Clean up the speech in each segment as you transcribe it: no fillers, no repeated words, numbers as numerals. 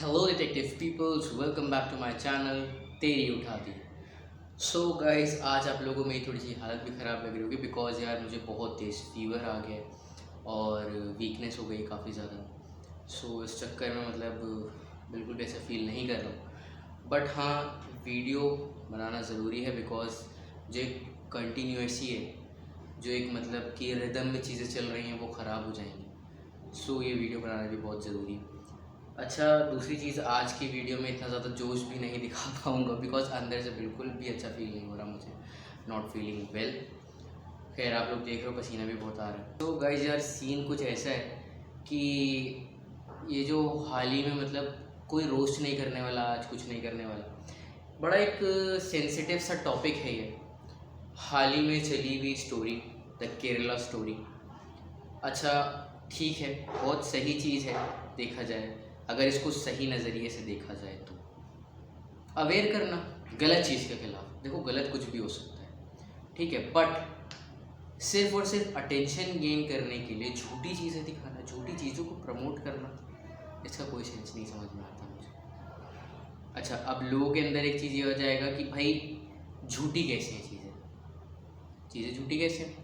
Hello detective peoples, welcome back to my channel तेरी उठाती। So guys, आज आप लोगों में थोड़ी सी हालत भी ख़राब लग रही होगी बिकॉज यार मुझे बहुत तेज़ फीवर आ गया और वीकनेस हो गई काफ़ी ज़्यादा। सो इस चक्कर में मतलब बिल्कुल भी ऐसा फील नहीं कर रहा हूँ। बट हाँ, वीडियो बनाना ज़रूरी है बिकॉज जो एक कंटिन्यूएसी है, जो एक मतलब कि रिदम में चीज़ें चल रही हैं वो ख़राब हो जाएंगी। सो ये वीडियो बनाना भी बहुत ज़रूरी है। अच्छा, दूसरी चीज़, आज की वीडियो में इतना ज़्यादा जोश भी नहीं दिखा पाऊँगा बिकॉज अंदर से बिल्कुल भी अच्छा फील नहीं हो रहा मुझे, नॉट फीलिंग वेल। खैर, आप लोग देख रहे हो पसीना भी बहुत आ रहा है। तो गाइज यार, सीन कुछ ऐसा है कि ये जो हाल ही में मतलब कोई रोस्ट नहीं करने वाला, आज कुछ नहीं करने वाला, बड़ा एक सेंसिटिव सा टॉपिक है ये। हाल ही में चली हुई स्टोरी, द केरला स्टोरी। अच्छा, ठीक है, बहुत सही चीज़ है देखा जाए, अगर इसको सही नज़रिए से देखा जाए तो अवेयर करना गलत चीज़ के खिलाफ। देखो, गलत कुछ भी हो सकता है, ठीक है, बट सिर्फ और सिर्फ अटेंशन गेन करने के लिए झूठी चीज़ें दिखाना, झूठी चीज़ों को प्रमोट करना, इसका कोई सेंस नहीं समझ में आता मुझे। अच्छा, अब लोगों के अंदर एक चीज़ ये हो जाएगा कि भाई झूठी कैसे हैं चीज़ें झूठी कैसे हैं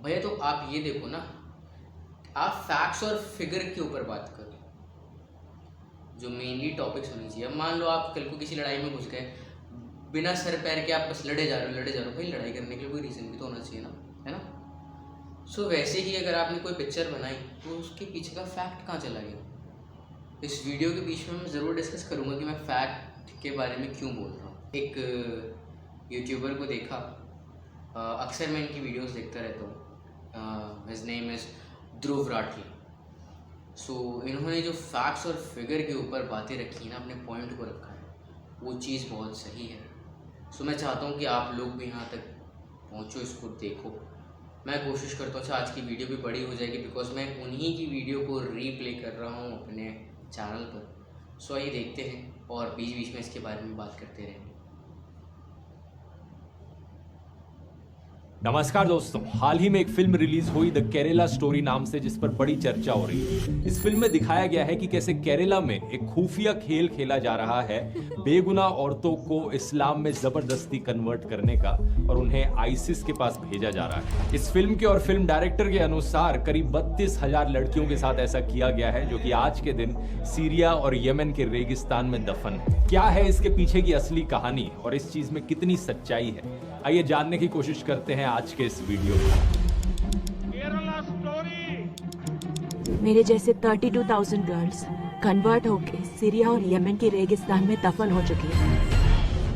भैया? तो आप ये देखो ना, आप फैक्ट्स और फिगर के ऊपर बात करो, जो मेनली टॉपिक्स होनी चाहिए। अब मान लो आप कल को किसी लड़ाई में घुस गए, बिना सर पैर के आप बस लड़े जा रहे हो, भाई लड़ाई करने के लिए कोई रीज़न भी तो होना चाहिए ना, है ना? सो वैसे ही अगर आपने कोई पिक्चर बनाई तो उसके पीछे का फैक्ट कहाँ चला गया? इस वीडियो के बीच में मैं ज़रूर डिस्कस करूँगा कि मैं फैक्ट के बारे में क्यों बोल रहा हूँ। एक यूट्यूबर को देखा, अक्सर मैं इनकी वीडियोज़ देखता रहता हूँ, his name is Dhruv Rathee. सो इन्होंने जो फैक्ट्स और फिगर के ऊपर बातें रखी ना, अपने पॉइंट को रखा है, वो चीज़ बहुत सही है। सो मैं चाहता हूँ कि आप लोग भी यहाँ तक पहुँचो, इसको देखो। मैं कोशिश करता हूँ, अच्छा आज की वीडियो भी बड़ी हो जाएगी बिकॉज मैं उन्हीं की वीडियो को रीप्ले कर रहा हूँ अपने चैनल पर। सो आइए देखते हैं और बीच बीच में इसके बारे में बात करते रहेंगे। नमस्कार दोस्तों, हाल ही में एक फिल्म रिलीज हुई द केरला स्टोरी नाम से, जिस पर बड़ी चर्चा हो रही है। इस फिल्म में दिखाया गया है कि कैसे केरला में एक खुफिया खेल खेला जा रहा है बेगुनाह औरतों को इस्लाम में जबरदस्ती कन्वर्ट करने का, और उन्हें आईसिस के पास भेजा जा रहा है। इस फिल्म के और फिल्म डायरेक्टर के अनुसार करीब 32,000 लड़कियों के साथ ऐसा किया गया है, जो कि आज के दिन सीरिया और यमन के रेगिस्तान में दफन है। क्या है इसके पीछे की असली कहानी और इस चीज में कितनी सच्चाई है, आइए जानने की कोशिश करते हैं आज के इस वीडियो में। केरला स्टोरी। मेरे जैसे 32,000 गर्ल्स कन्वर्ट होके सीरिया और यमन के रेगिस्तान में दफन हो चुकी हैं।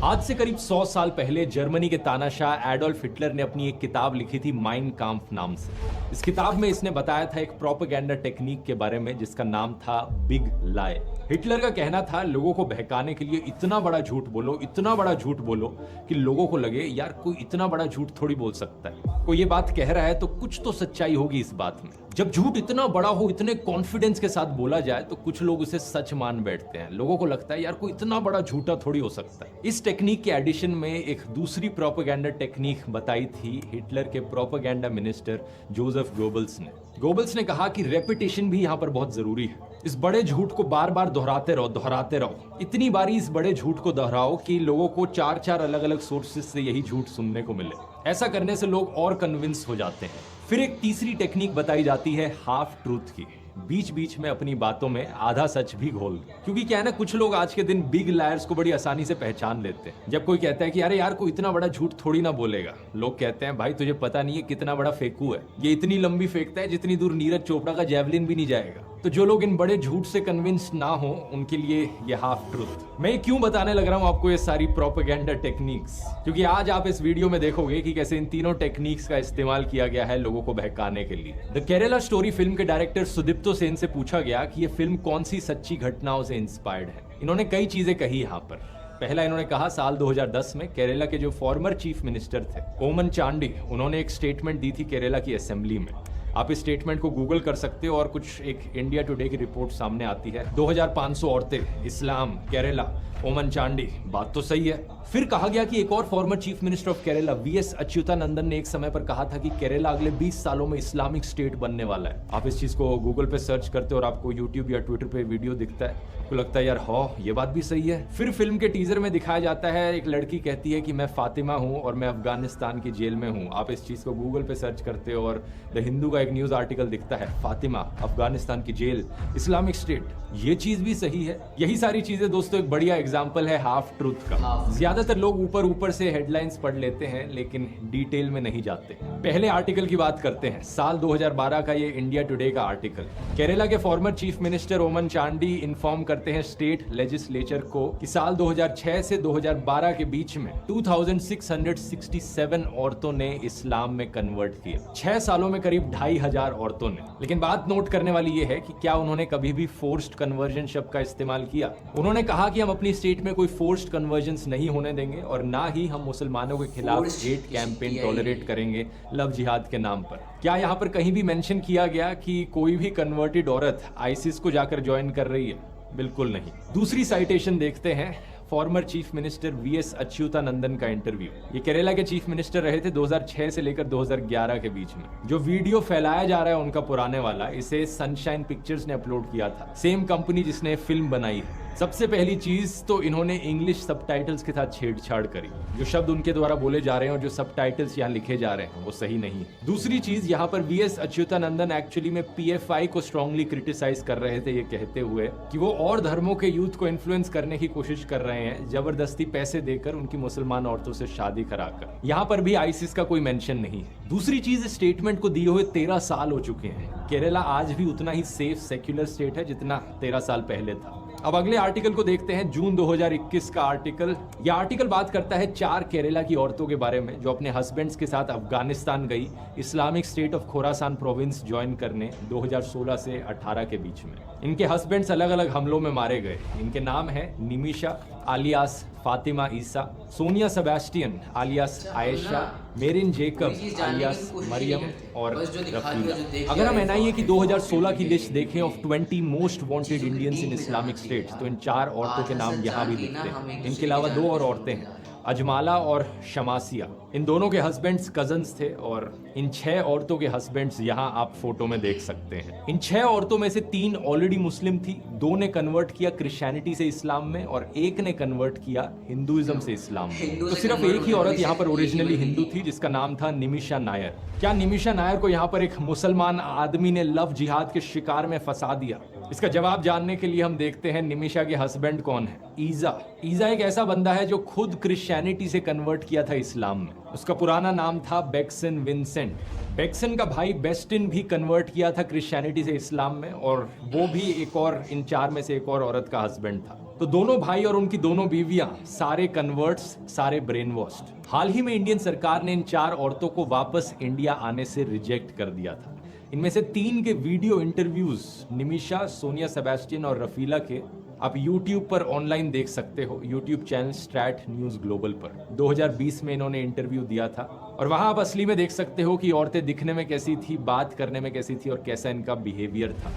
आज से करीब 100 साल पहले जर्मनी के तानाशाह एडोल्फ हिटलर ने अपनी एक किताब लिखी थी माइन काम्फ नाम से। इस किताब में इसने बताया था एक प्रोपेगेंडा टेक्निक के बारे में जिसका नाम था बिग लाई। हिटलर का कहना था, लोगों को बहकाने के लिए इतना बड़ा झूठ बोलो, इतना बड़ा झूठ बोलो कि लोगों को लगे यार कोई इतना बड़ा झूठ थोड़ी बोल सकता है। कोई ये बात कह रहा है तो कुछ तो सच्चाई होगी इस बात में। जब झूठ इतना बड़ा हो, इतने कॉन्फिडेंस के साथ बोला जाए तो कुछ लोग उसे सच मान बैठते हैं। लोगों को लगता है यार कोई इतना बड़ा झूठा थोड़ी हो सकता है। इस टेक्निक के एडिशन में एक दूसरी प्रोपेगेंडा टेक्निक बताई थी हिटलर के प्रोपेगेंडा मिनिस्टर जोसेफ गोबल्स ने। गोबल्स ने कहा कि रेपिटेशन भी यहाँ पर बहुत जरूरी है। इस बड़े झूठ को बार बार दोहराते रहो। इतनी बारी इस बड़े झूठ को दोहराओ कि लोगों को 4-4 अलग अलग सोर्सेज से यही झूठ सुनने को मिले। ऐसा करने से लोग और कन्विंस हो जाते हैं। फिर एक तीसरी टेक्निक बताई जाती है हाफ ट्रूथ की। बीच बीच में अपनी बातों में आधा सच भी घोल दो। क्योंकि क्या है ना, कुछ लोग आज के दिन बिग लायर्स को बड़ी आसानी से पहचान लेते हैं। जब कोई कहता है कि अरे यार कोई इतना बड़ा झूठ थोड़ी ना बोलेगा, लोग कहते हैं भाई तुझे पता नहीं है कितना बड़ा फेंकू है, ये इतनी लंबी फेंकता है जितनी दूर नीरज चोपड़ा का जेवलिन भी नहीं जाएगा। तो जो लोग इन बड़े झूठ से कन्विंस ना हो, उनके लिए ये हाफ ट्रूथ। मैं क्यों बताने लग रहा हूं आपको ये सारी प्रोपेगेंडा टेक्निक्स, क्योंकि आज आप इस वीडियो में देखोगे कि कैसे इन तीनों टेक्निक्स का इस्तेमाल किया गया है लोगों को बहकाने के लिए। द केरला स्टोरी फिल्म के डायरेक्टर सुदीप्तो सेन से पूछा गया कि ये फिल्म कौन सी सच्ची घटनाओं से इंस्पायर्ड है। इन्होंने कई चीजें कही यहाँ पर। पहला इन्होंने कहा, साल 2010 में केरला के जो फॉर्मर चीफ मिनिस्टर थे ओमन चांडी, उन्होंने एक स्टेटमेंट दी थी केरला की असेंबली में। आप इस स्टेटमेंट को गूगल कर सकते हो और कुछ एक इंडिया टुडे की रिपोर्ट सामने आती है। 2500 औरतें, इस्लाम, केरला, ओमन चांडी, बात तो सही है। फिर कहा गया कि एक और former chief minister of Kerala VS Achuthanandan ने एक समय पर कहा था कि केरला अगले 20 सालों में इस्लामिक स्टेट बनने वाला है। आप इस चीज को गूगल पे सर्च करते हो और आपको यूट्यूब या ट्विटर पे वीडियो दिखता है, आपको लगता है यार ये बात भी सही है। फिर फिल्म के टीजर में दिखाया जाता है, एक लड़की कहती है कि मैं फातिमा हूं और मैं अफगानिस्तान की जेल में हूं। आप इस चीज को गूगल पे सर्च करते हो और द हिंदू का एक न्यूज आर्टिकल दिखता है, फातिमा, अफगानिस्तान की जेल, इस्लामिक स्टेट। ये चीज भी सही है। यही सारी चीजें दोस्तों एक बढ़िया एग्जाम्पल है हाफ ट्रूथ का। ज्यादातर लोग ऊपर से हेडलाइंस पढ़ लेते हैं लेकिन डिटेल में नहीं जाते। पहले आर्टिकल की बात करते हैं, साल 2012 का ये इंडिया टुडे का आर्टिकल। केरला के फॉर्मर चीफ मिनिस्टर ओमन चांडी इन्फॉर्म करते हैं स्टेट लेजिस्लेचर को कि साल 2006 से 2012 के बीच में 2667 औरतों ने इस्लाम में कन्वर्ट किए। 6 सालों में करीब 2500 औरतों ने। लेकिन बात नोट करने वाली ये है कि क्या उन्होंने कभी भी फोर्स्ड कन्वर्जन शब्द का इस्तेमाल किया? उन्होंने कहा कि हम अपनी स्टेट में कोई फोर्स्ड कन्वर्जन नहीं होने देंगे और ना ही हम मुसलमानों के खिलाफ हेट कैंपेन टॉलरेट करेंगे लव जिहाद के नाम पर। क्या यहाँ पर कहीं भी मेंशन किया गया कि कोई भी कन्वर्टेड औरत आईसिस को जाकर ज्वाइन कर रही है? बिल्कुल नहीं। दूसरी साइटेशन देखते हैं, former chief minister VS Achuthanandan का इंटरव्यू। ये केरला के चीफ मिनिस्टर रहे थे 2006 से लेकर 2011 के बीच में। जो वीडियो फैलाया जा रहा है उनका पुराने वाला, इसे सनशाइन पिक्चर्स ने अपलोड किया था, सेम कंपनी जिसने फिल्म बनाई है। सबसे पहली चीज तो इन्होंने इंग्लिश सबटाइटल्स के साथ छेड़छाड़ करी। जो शब्द उनके द्वारा बोले जा रहे हैं और जो सबटाइटल्स यहाँ लिखे जा रहे हैं वो सही नहीं है। दूसरी चीज, यहाँ पर वीएस अच्युतानंदन एक्चुअली में पीएफआई को स्ट्रांगली क्रिटिसाइज कर रहे थे, ये कहते हुए कि वो और धर्मों के यूथ को इन्फ्लुएंस करने की कोशिश कर रहे हैं, जबरदस्ती पैसे देकर उनकी मुसलमान औरतों से शादी कराकर। यहाँ पर भी आईसिस का कोई मेंशन नहीं है। दूसरी चीज, स्टेटमेंट को दिए हुए 13 साल हो चुके हैं। केरला आज भी उतना ही सेफ सेक्युलर स्टेट है जितना 13 साल पहले था। अब अगले आर्टिकल को देखते हैं, जून 2021 का आर्टिकल। यह आर्टिकल बात करता है 4 केरला की औरतों के बारे में जो अपने हस्बैंड्स के साथ अफगानिस्तान गई Islamic state of Khorasan province join करने 2016 से 18 के बीच में। इनके हस्बैंड्स अलग अलग हमलों में मारे गए। इनके नाम है निमिशा आलियास फातिमा ईसा, Sonia Sebastian आलियास Ayesha, marine Jacob आलियास Maryam और रफीला। अगर हम एनआईए की 2016 की लिस्ट देखें of 20 most wanted Indians in Islamic states, तो इन 4 औरतों के नाम यहाँ भी दिखते हैं। इनके अलावा 2 और औरतें हैं, अजमाला और शमासिया। इन दोनों के हस्बैंड्स कजन्स थे और इन 6 औरतों के हस्बैंड्स यहाँ आप फोटो में देख सकते हैं। इन 6 औरतों में से 3 ऑलरेडी मुस्लिम थी, 2 ने कन्वर्ट किया क्रिश्चियनिटी से इस्लाम में और 1 ने कन्वर्ट किया हिंदुइज्म से इस्लाम में। तो सिर्फ एक ही औरत यहाँ पर ओरिजिनली हिंदू थी जिसका नाम था निमिशा नायर। क्या निमिशा नायर को यहाँ पर एक मुसलमान आदमी ने लव जिहाद के शिकार में फंसा दिया? इसका जवाब जानने के लिए हम देखते हैं निमिशा के हस्बैंड कौन है। ईजा एक ऐसा बंदा है जो खुद क्रिश्चियनिटी से कन्वर्ट किया था इस्लाम में। उसका पुराना नाम था बेक्सन विंसेंट। बेक्सन का भाई बेस्टिन भी कन्वर्ट किया था क्रिश्चियनिटी से इस्लाम में और वो भी एक और, इन 4 में से एक और औरत का हस्बैंड था। तो दोनों भाई और उनकी दोनों बीवियां सारे कन्वर्ट्स, सारे ब्रेन वॉश्ड। हाल ही में इंडियन सरकार ने इन 4 औरतों को वापस इंडिया आने से रिजेक्ट कर दिया था। इनमें से 3 के video interviews, Nimisha, Sonia Sebastian और रफीला के, आप YouTube पर ऑनलाइन देख सकते हो, YouTube channel straight news global पर। 2020 में इन्होंने इंटरव्यू दिया था और वहां आप असली में देख सकते हो कि औरतें दिखने में कैसी थी, बात करने में कैसी थी और कैसा इनका बिहेवियर था।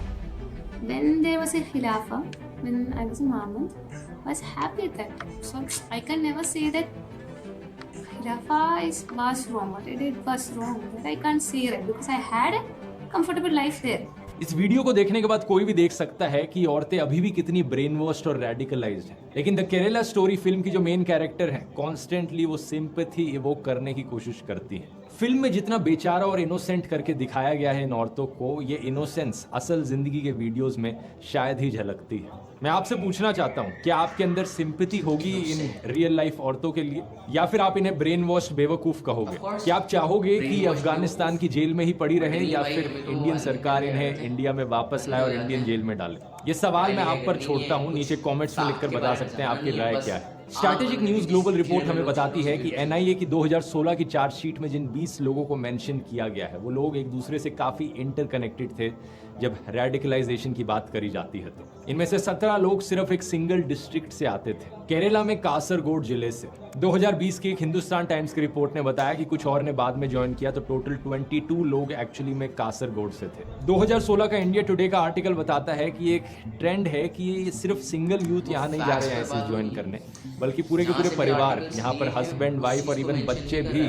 When there was a Khilafah, when I was a Mamun, I was happy at that. So I can never say that Khilafah was wrong. What I did was wrong. That I can't say it because I had a comfortable life there. इस video को देखने के बाद कोई भी देख सकता है कि औरतें अभी भी कितनी ब्रेन वॉश्ड और रेडिकलाइज्ड हैं। लेकिन द केरला स्टोरी फिल्म की जो मेन कैरेक्टर है, कॉन्स्टेंटली वो सिंपैथी इवोक करने की कोशिश करती है। फिल्म में जितना बेचारा और इनोसेंट करके दिखाया गया है इन औरतों को, ये इनोसेंस असल जिंदगी के वीडियोस में शायद ही झलकती है। मैं आपसे पूछना चाहता हूँ, क्या आपके अंदर सिंपैथी होगी इन रियल लाइफ औरतों के लिए, या फिर आप इन्हें ब्रेन वॉश बेवकूफ कहोगे? क्या आप चाहोगे कि अफगानिस्तान की जेल में ही पड़ी रहे या फिर इंडियन सरकार इन्हें इंडिया में वापस लाए और इंडियन जेल में डाले? ये सवाल मैं आप पर छोड़ता हूँ, नीचे कमेंट्स में लिखकर बता सकते हैं आपकी राय क्या है। स्ट्रैटेजिक न्यूज ग्लोबल रिपोर्ट हमें बताती है कि एनआईए की 2016 की चार्जशीट में जिन 20 लोगों को मेंशन किया गया है, वो लोग एक दूसरे से काफी इंटरकनेक्टेड थे। जब रेडिकलाइजेशन की बात करी जाती है। तो इनमें से 17 लोग सिर्फ एक सिंगल डिस्ट्रिक्ट से आते थे, केरला में कासरगोड जिले से। 2020 की एक हिंदुस्तान टाइम्स की रिपोर्ट ने बताया कि कुछ और ने बाद में ज्वाइन किया, तो टोटल 22 लोग एक्चुअली में कासरगोड से थे। 2016 का इंडिया टुडे का आर्टिकल बताता है कि एक ट्रेंड है कि ये सिर्फ सिंगल यूथ यहाँ नहीं जा रहे हैं ऐसे ज्वाइन करने, बल्कि पूरे के पूरे परिवार, यहाँ पर हस्बैंड वाइफ और इवन बच्चे भी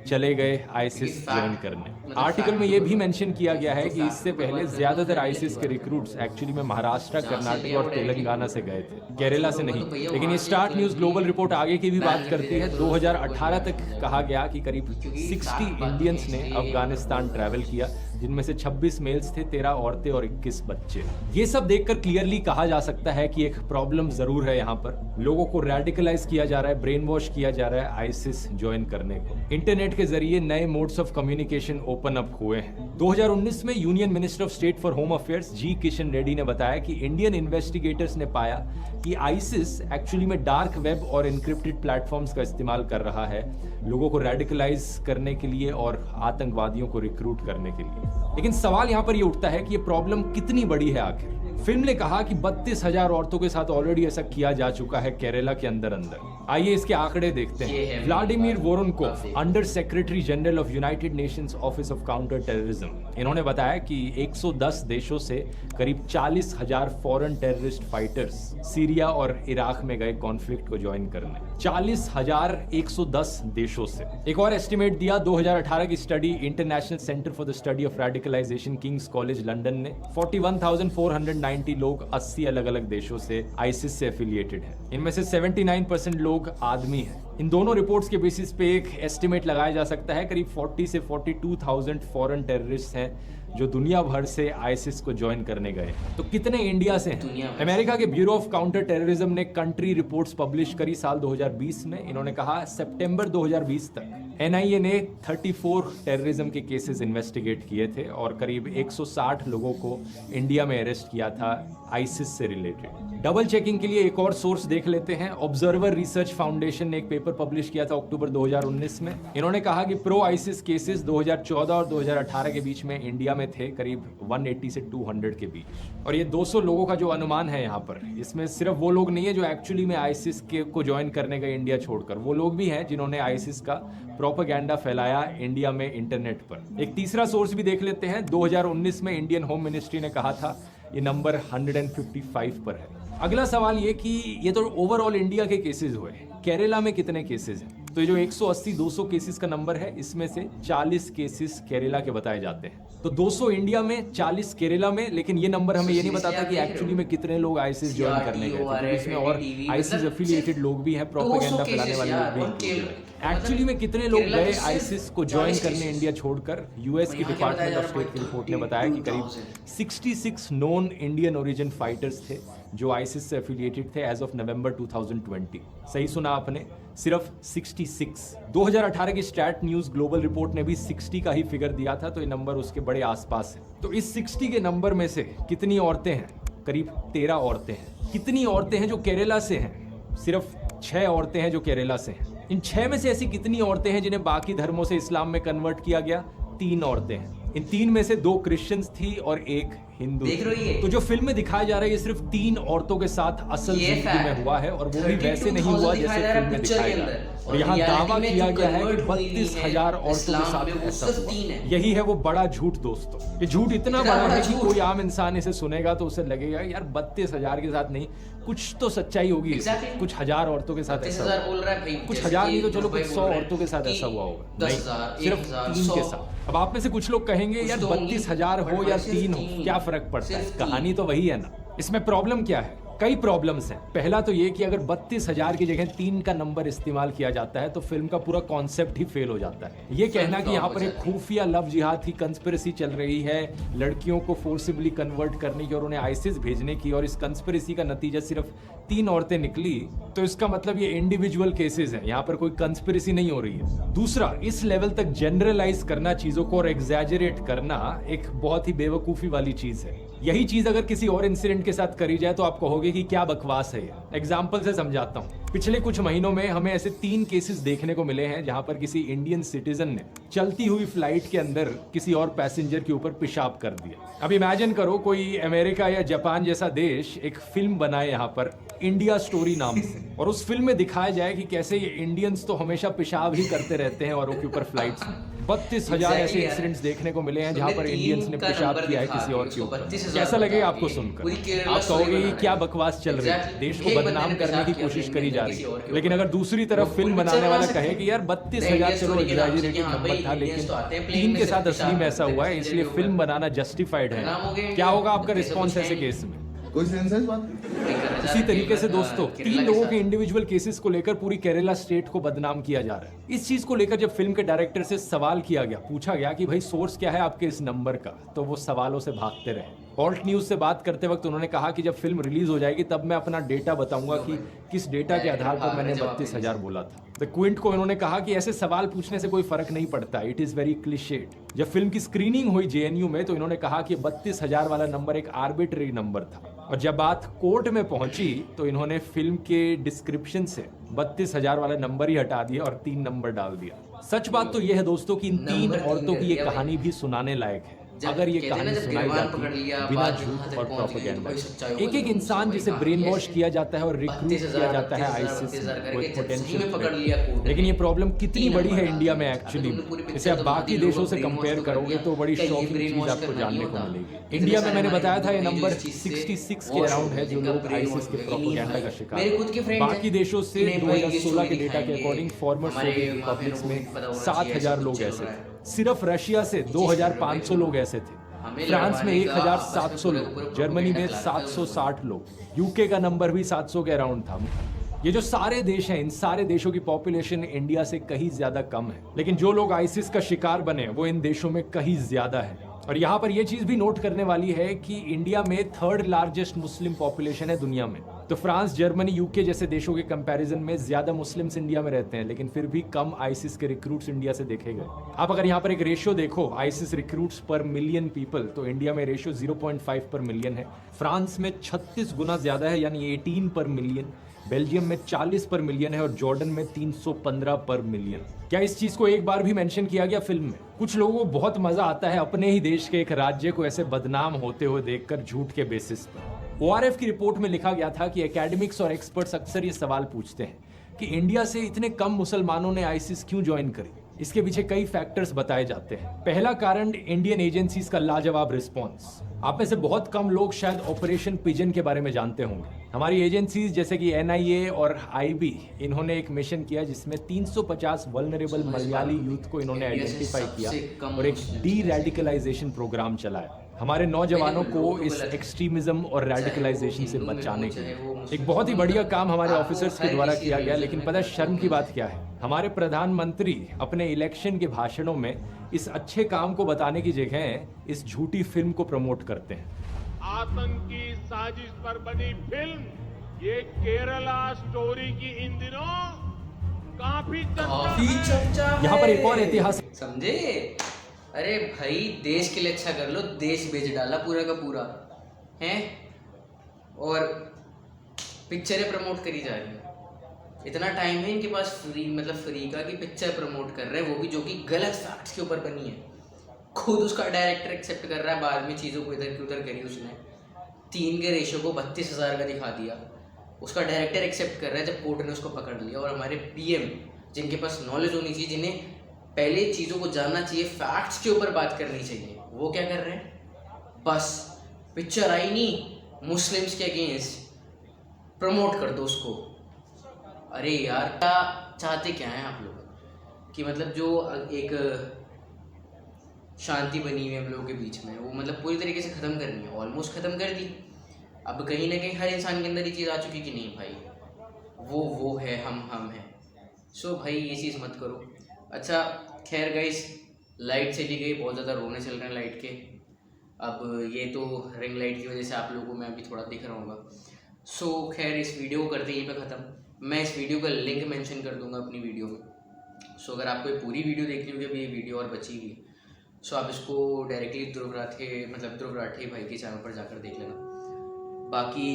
चले गए आईसिस ज्वाइन करने। आर्टिकल में ये भी मेंशन किया गया है कि इससे पहले ज्यादातर आईसिस के रिक्रूट्स एक्चुअली में महाराष्ट्र, कर्नाटक और तेलंगाना से गए थे, केरला से नहीं। लेकिन ये स्टार्ट न्यूज ग्लोबल रिपोर्ट आगे की भी बात करती है। 2018 तक कहा गया कि करीब 60 इंडियंस ने अफगानिस्तान ट्रैवल किया, जिनमें से 26 मेल्स थे, 13 औरतें और 21 बच्चे। ये सब देखकर क्लियरली कहा जा सकता है कि एक प्रॉब्लम जरूर है यहाँ पर। लोगों को रेडिकलाइज किया जा रहा है, ब्रेन वॉश किया जा रहा है आईसिस ज्वाइन करने को। इंटरनेट के जरिए नए modes of communication open up हुए हैं। 2019 में union minister of state for home affairs G Kishan Reddy ने बताया कि इंडियन इन्वेस्टिगेटर्स ने पाया कि आईसिस एक्चुअली में डार्क वेब और एन्क्रिप्टेड प्लेटफॉर्म्स का इस्तेमाल कर रहा है लोगों को रेडिकलाइज करने के लिए और आतंकवादियों को रिक्रूट करने के लिए। लेकिन सवाल यहाँ पर ये उठता है कि ये प्रॉब्लम कितनी बड़ी है आखिर। फिल्म ने कहा कि 32,000 औरतों के साथ ऑलरेडी ऐसा किया जा चुका है केरला के अंदर अंदर। आइए इसके आंकड़े देखते हैं। Vladimir Voronkov, under secretary general of United Nations office of counter terrorism, इन्होंने बताया कि 110 देशों से करीब 40,000 फॉरेन टेररिस्ट फाइटर्स सीरिया और इराक में गए कॉन्फ्लिक्ट को ज्वाइन करने। 40,110 देशों से। एक और एस्टिमेट दिया 2018 की study international centre for the study of radicalisation King's College London ने 41,490 लोग 80 अलग अलग देशों से आईसिस से एफिलिएटेड हैं। इनमें से 79% लोग आदमी हैं। इन दोनों रिपोर्ट्स के बेसिस पे एक एस्टिमेट लगाया जा सकता है करीब 40 से 42,000 फॉरेन टेररिस्ट हैं जो दुनिया भर से आईसिस को ज्वाइन करने गए। तो कितने इंडिया से हैं? अमेरिका के ब्यूरो ऑफ काउंटर टेररिज्म ने कंट्री रिपोर्ट्स पब्लिश करी साल 2020 में। इन्होंने कहा सितंबर 2020 तक एनआईए ने 34 टेररिज्म के केसेस इन्वेस्टिगेट किए थे और करीब 160 लोगों को इंडिया में अरेस्ट किया था आईसिस से रिलेटेड। डबल चेकिंग के लिए एक और सोर्स देख लेते हैं। ऑब्जर्वर रिसर्च फाउंडेशन ने एक पेपर पब्लिश किया था अक्टूबर 2019 में। इन्होंने कहा कि प्रो आईसिस केसेस 2014 और 2018 के बीच में इंडिया में थे करीब 180 से 200 के बीच। और ये 200 लोगों का जो अनुमान है यहाँ पर, इसमें सिर्फ वो लोग नहीं है जो एक्चुअली में आईसिस को ज्वाइन करने गए इंडिया छोड़कर, वो लोग भी हैं जिन्होंने आईसिस का प्रोपेगेंडा फैलाया इंडिया में इंटरनेट पर। एक तीसरा सोर्स भी देख लेते हैं। 2019 में इंडियन होम मिनिस्ट्री ने कहा था ये नंबर 155 पर है। अगला सवाल ये कि ये तो ओवरऑल इंडिया के केसेस हुए, केरला में कितने केसेस हैं? तो ये जो 180-200 केसेस का नंबर है, इसमें से 40 केसेस केरला के बताए जाते हैं। तो 200 इंडिया में, 40 केरला में। लेकिन ये नंबर हमें ये नहीं बताता कि एक्चुअली में कितने लोग आईसिस ज्वाइन करने गए, क्योंकि इसमें और आईसिस एफिलिएटेड लोग भी हैं, प्रोपेगेंडा फैलाने वाले लोग भी हैं। एक्चुअली में कितने लोग गए आईसिस को ज्वाइन करने इंडिया छोड़कर? यूएस की डिपार्टमेंट ऑफ स्टेट की रिपोर्ट ने बताया कि करीब 66 नॉन इंडियन ओरिजिन फाइटर्स थे जो आईसिस से एफिलिएटेड थे एज ऑफ नवंबर 2020। सही सुना आपने, सिर्फ 66। 2018 की स्टैट न्यूज ग्लोबल रिपोर्ट ने भी 60 का ही फिगर दिया था, तो ये नंबर उसके बड़े आसपास है। तो इस 60 के नंबर में से कितनी औरतें हैं? करीब 13 औरतें हैं। कितनी औरतें हैं जो केरला से हैं? सिर्फ 6 औरतें हैं जो केरला से हैं। इन 6 में से ऐसी कितनी औरतें हैं जिन्हें बाकी धर्मों से इस्लाम में कन्वर्ट किया गया? 3 औरतें हैं। इन 3 में से 2 क्रिश्चियंस थी और 1 हिंदू। तो जो फिल्म में दिखाया जा रहा है ये सिर्फ 3 औरतों के साथ असल जिंदगी में हुआ है, और वो भी वैसे नहीं हुआ जैसे फिल्म में दिखाया जा रहा है। और यहाँ दावा किया गया है कि 32,000 औरतों के साथ ऐसा हुआ। यही है वो बड़ा झूठ दोस्तों। ये झूठ इतना बड़ा है कि कोई आम इंसान इसे सुनेगा तो उसे लगेगा यार 32,000 के साथ नहीं, कुछ तो सच्चाई होगी। कुछ हजार औरतों के साथ ऐसा हुआ, कुछ हजार नहीं तो चलो कुछ 100 औरतों के साथ ऐसा हुआ होगा, नहीं सिर्फ 3 के साथ। अब आप में से कुछ लोग कहेंगे यार 32,000 हो या 3 हो क्या फर्क पड़ता है, कहानी तो वही है ना। इसमें प्रॉब्लम क्या है? कई प्रॉब्लम्स हैं। पहला तो ये कि अगर 32,000 की जगह 3 का नंबर इस्तेमाल किया जाता है तो फिल्म का पूरा कॉन्सेप्ट ही फेल हो जाता है। ये कहना कि यहाँ पर एक खुफिया लव जिहाद की कंस्पिरेसी चल रही है लड़कियों को फोर्सिबली कन्वर्ट करने की और उन्हें आईसिस भेजने की, और इस कंस्पिरेसी का नतीजा सिर्फ 3 औरतें निकली, तो इसका मतलब ये इंडिविजुअल केसेस हैं, यहाँ पर कोई कंस्पिरेसी नहीं हो रही है। दूसरा, इस लेवल तक जनरलाइज करना चीजों को और एग्जैजरेट करना एक बहुत ही बेवकूफी वाली चीज है। यही चीज अगर किसी और इंसिडेंट के साथ करी जाए तो आप कहोगे कि क्या बकवास है ये। एग्जाम्पल से समझाता हूँ। पिछले कुछ महीनों में हमें ऐसे 3 केसेस देखने को मिले हैं जहां पर किसी इंडियन सिटीजन ने चलती हुई फ्लाइट के अंदर किसी और पैसेंजर के ऊपर पेशाब कर दिया। अब इमेजिन करो कोई अमेरिका या जापान जैसा देश एक फिल्म बनाए यहाँ पर इंडिया स्टोरी नाम से, और उस फिल्म में दिखाया जाए कि कैसे ये इंडियंस तो हमेशा पेशाब ही करते रहते हैं औरों के ऊपर फ्लाइट्स में। 32,000 ऐसे इंसिडेंट्स देखने को मिले हैं जहां पर इंडियंस ने पेशाब किया है किसी और के ऊपर। कैसा लगेगा आपको सुनकर? आप कहोगे ये क्या बकवास चल रही है, देश को बदनाम करने की कोशिश करी जा रही है। लेकिन अगर दूसरी तरफ फिल्म बनाने वाला कहे कि यार 32,000 चलो एग्जैजरेटेड नंबर था, लेकिन 3 के साथ असली में ऐसा हुआ है इसलिए फिल्म बनाना जस्टिफाइड है, क्या होगा आपका रिस्पॉन्स ऐसे केस में? कोई सेंस है इस बात? इसी तरीके से दोस्तों 3 लोगों के इंडिविजुअल केसेस को लेकर पूरी केरला स्टेट को बदनाम किया जा रहा है। इस चीज को लेकर जब फिल्म के डायरेक्टर से सवाल किया गया, पूछा गया कि भाई सोर्स क्या है आपके इस नंबर का, तो वो सवालों से भागते रहे। ऑल्ट न्यूज से बात करते वक्त उन्होंने कहा कि जब फिल्म रिलीज हो जाएगी तब मैं अपना डेटा बताऊंगा कि किस डेटा के आधार पर मैंने 32,000 बोला था। द क्विंट को उन्होंने कहा कि ऐसे सवाल पूछने से कोई फर्क नहीं पड़ता, इट इज वेरी क्लिशेड। जब फिल्म की स्क्रीनिंग हुई जेएनयू में तो इन्होंने कहा कि 32,000 वाला नंबर एक आर्बिट्रेरी नंबर था, और जब बात कोर्ट में पहुंची तो इन्होंने फिल्म के डिस्क्रिप्शन से 32,000 वाला नंबर ही हटा दिया और 3 नंबर डाल दिया। सच बात तो यह है दोस्तों कि इन 3 औरतों की ये कहानी भी सुनाने लायक है। अगर ये कहानी सुनाई जाती बिना झूठ और प्रोपेगेंडा, एक एक इंसान जिसे ब्रेन वॉश किया जाता है और रिक्रूट किया जाता है आईसिस को एक पोटेंशियल, लेकिन ये प्रॉब्लम कितनी बड़ी है इंडिया में एक्चुअली, इसे आप बाकी देशों से कंपेयर करोगे तो बड़ी शॉकिंग चीज आपको जानने को मिलेगी। इंडिया में मैंने बताया था ये नंबर 66 के अराउंड है जो लोग आईसिस के प्रोपेगेंडा का शिकार हैं। बाकी देशों से 2016 के डेटा के अकॉर्डिंग फॉर्मर सोवियत रिपब्लिक्स में 7,000 लोग ऐसे थे। सिर्फ रशिया से 2,500 लोग ऐसे थे, फ्रांस में 1,700 लोग, जर्मनी में 760 लोग, यूके का नंबर भी 700 के अराउंड था। ये जो सारे देश हैं, इन सारे देशों की पॉपुलेशन इंडिया से कहीं ज्यादा कम है, लेकिन जो लोग आईसिस का शिकार बने वो इन देशों में कहीं ज्यादा है। और यहाँ पर यह चीज भी नोट करने वाली है कि इंडिया में 3rd लार्जेस्ट मुस्लिम पॉपुलेशन है दुनिया में। तो फ्रांस, जर्मनी, यूके जैसे देशों के कंपैरिजन में ज्यादा मुस्लिम्स इंडिया में रहते हैं, लेकिन फिर भी कम आईसिस के रिक्रूट्स इंडिया से देखे गए। आप अगर यहाँ पर एक रेशियो देखो आईसिस रिक्रूट्स पर मिलियन पीपल, तो इंडिया में रेशियो 0.5 पर मिलियन है, फ्रांस में 36 गुना ज्यादा है यानी 18 पर मिलियन, बेल्जियम में 40 पर मिलियन है और जॉर्डन में 315 पर मिलियन। क्या इस चीज को एक बार भी मेंशन किया गया फिल्म में? कुछ लोगों को बहुत मजा आता है अपने ही देश के एक राज्य को ऐसे बदनाम होते हुए देखकर झूठ के बेसिस पर। ORF की रिपोर्ट में लिखा गया था कि एकेडमिक्स और एक्सपर्ट्स अक्सर ये सवाल पूछते हैं कि इंडिया से इतने कम मुसलमानों ने आईसिस क्यों ज्वाइन करी। इसके पीछे कई फैक्टर्स बताए जाते हैं। पहला कारण इंडियन एजेंसीज का लाजवाब रिस्पॉन्स। आप में से बहुत कम लोग शायद ऑपरेशन पिजन के बारे में जानते होंगे। हमारी एजेंसीज जैसे कि NIA और IB, इन्होंने एक मिशन किया जिसमें 350 वल्नरेबल मलयाली यूथ को इन्होंने आइडेंटिफाई किया और एक डी रेडिकलाइजेशन प्रोग्राम चलाया हमारे नौजवानों को इस एक्सट्रीमिज्म और रेडिकलाइजेशन से बचाने के लिए। एक बहुत ही बढ़िया काम हमारे ऑफिसर्स के द्वारा किया गया, लेकिन पता है शर्म की बात क्या है? हमारे प्रधानमंत्री अपने इलेक्शन के भाषणों में इस अच्छे काम को बताने की जगह इस झूठी फिल्म को प्रमोट करते हैं। आतंकी साजिश पर बनी फिल्म ये केरला स्टोरी की इन दिनों काफी चर्चा है। यहाँ पर एक और ऐतिहासिक समझे? अरे भाई देश के लिए अच्छा कर लो, देश बेच डाला पूरा का पूरा हैं, और पिक्चरें प्रमोट करी जा रही है। इतना टाइम है इनके पास फ्री का कि पिक्चर प्रमोट कर रहे हैं, वो भी जो कि गलत फैक्ट्स के ऊपर बनी है। खुद उसका डायरेक्टर एक्सेप्ट कर रहा है, बाद में चीज़ों को इधर की उधर करी उसने। 3 के रेशो को 32,000 का दिखा दिया, उसका डायरेक्टर एक्सेप्ट कर रहा है जब कोर्ट ने उसको पकड़ लिया। और हमारे PM जिनके पास नॉलेज होनी चाहिए, जिन्हें पहले चीज़ों को जानना चाहिए, फैक्ट्स के ऊपर बात करनी चाहिए, वो क्या कर रहे हैं? बस पिक्चर आई नहीं, मुस्लिम्स के अगेंस्ट प्रमोट कर दो उसको। अरे यार क्या चाहते क्या हैं आप लोग? कि मतलब जो एक शांति बनी हुई है हम लोगों के बीच में, वो मतलब पूरी तरीके से ख़त्म करनी है। ऑलमोस्ट ख़त्म कर दी। अब कहीं ना कहीं हर इंसान के अंदर ये चीज़ आ चुकी कि नहीं भाई वो है, हम हैं। सो भाई ये चीज़ मत करो। अच्छा खैर गाइस, लाइट चली गई, बहुत ज़्यादा रोने चल रहे हैं लाइट के। अब ये तो रिंग लाइट की वजह से आप लोगों को मैं अभी थोड़ा दिख रहा हूँगा। सो खैर इस वीडियो को करते यहीं पे ख़त्म। मैं इस वीडियो का लिंक मेंशन कर दूंगा अपनी वीडियो में। सो अगर आपको ये पूरी वीडियो देखनी होगी, अभी ये वीडियो और बची हुई, सो आप इसको डायरेक्टली ध्रुव राठे भाई के चैनल पर जाकर देख लेना। बाकी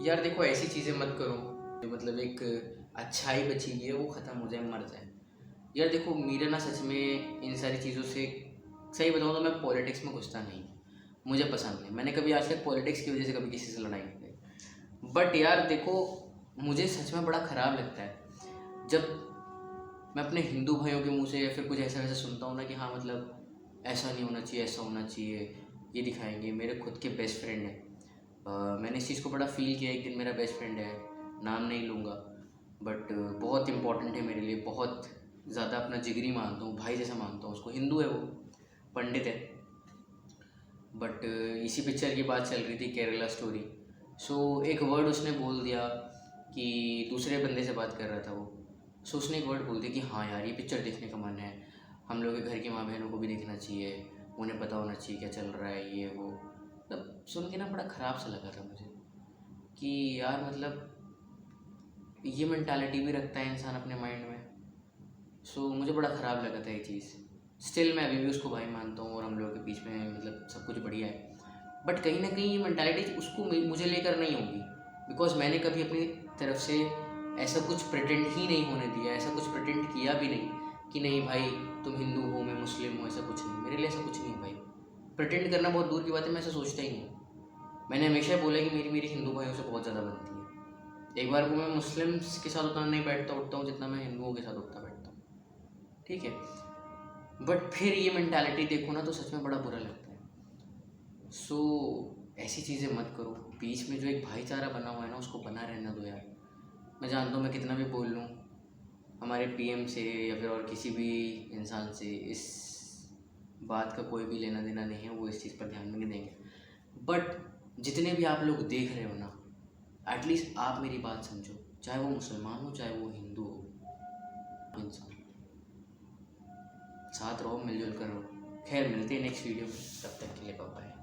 यार देखो, ऐसी चीज़ें मत करो जो मतलब एक अच्छाई बची हुई है वो ख़त्म हो जाए, मर जाए। यार देखो मेरे ना सच में इन सारी चीज़ों से, सही बताऊँ तो मैं पॉलिटिक्स में घुसता नहीं, मुझे पसंद नहीं। मैंने कभी आज तक पॉलिटिक्स की वजह से कभी किसी से लड़ाई नहीं की। बट यार देखो मुझे सच में बड़ा ख़राब लगता है जब मैं अपने हिंदू भाइयों के मुंह से या फिर कुछ ऐसा वैसा सुनता हूँ ना कि हाँ मतलब ऐसा नहीं होना चाहिए, ऐसा होना चाहिए, ये दिखाएंगे। मेरे खुद के बेस्ट फ्रेंड हैं, मैंने इस चीज़ को बड़ा फील किया। एक दिन मेरा बेस्ट फ्रेंड है, नाम नहीं लूँगा, बट बहुत इम्पोर्टेंट है मेरे लिए, बहुत ज़्यादा अपना जिगरी मानता हूँ, भाई जैसा मानता हूँ उसको। हिंदू है वो, पंडित है, बट इसी पिक्चर की बात चल रही थी, केरला स्टोरी। सो एक वर्ड उसने बोल दिया कि दूसरे बंदे से बात कर रहा था वो, सो उसने एक वर्ड बोल दिया कि हाँ यार ये पिक्चर देखने का मन है, हम लोग के घर की माँ बहनों को भी देखना चाहिए, उन्हें पता होना चाहिए क्या चल रहा है ये वो। मतलब सुन के ना बड़ा ख़राब सा लगा था मुझे कि यार मतलब ये मेंटालिटी भी रखता है इंसान अपने माइंड में। सो मुझे बड़ा ख़राब लगा था ये चीज़। स्टिल मैं अभी भी उसको भाई मानता हूँ और हम लोग के बीच में मतलब सब कुछ बढ़िया है, बट कहीं ना कहीं ये मेंटालिटी उसको मुझे लेकर नहीं होगी, बिकॉज मैंने कभी अपनी तरफ से ऐसा कुछ प्रिटेंड ही नहीं होने दिया, ऐसा कुछ प्रिटेंड किया भी नहीं कि नहीं भाई तुम हिंदू हो मैं मुस्लिम हूँ, ऐसा कुछ नहीं। मेरे लिए ऐसा कुछ नहीं है भाई, प्रिटेंड करना बहुत दूर की बात है, मैं ऐसा सोचता ही नहीं। मैंने हमेशा बोला कि मेरी हिंदू भाइयों से बहुत ज़्यादा बनती है। एक बार को मैं मुस्लिम्स के साथ उतना नहीं बैठता उठता हूँ जितना मैं हिंदुओं के साथ उठता बैठता हूँ, ठीक है। बट फिर ये मेंटालिटी देखो ना तो सच में बड़ा बुरा लगता है। सो ऐसी चीज़ें मत करो। बीच में जो एक भाईचारा बना हुआ है ना उसको बना रहना दो यार। मैं जानता हूँ मैं कितना भी बोल लूँ, हमारे पीएम से या फिर और किसी भी इंसान से इस बात का कोई भी लेना देना नहीं है, वो इस चीज़ पर ध्यान नहीं देंगे। बट जितने भी आप लोग देख रहे हो ना, एटलीस्ट आप मेरी बात समझो, चाहे वो मुसलमान हो चाहे वो हिंदू हो, इंसान साथ रहो, मिलजुल कर रहो। खैर मिलते हैं नेक्स्ट वीडियो में, तब तक के लिए बाय बाय।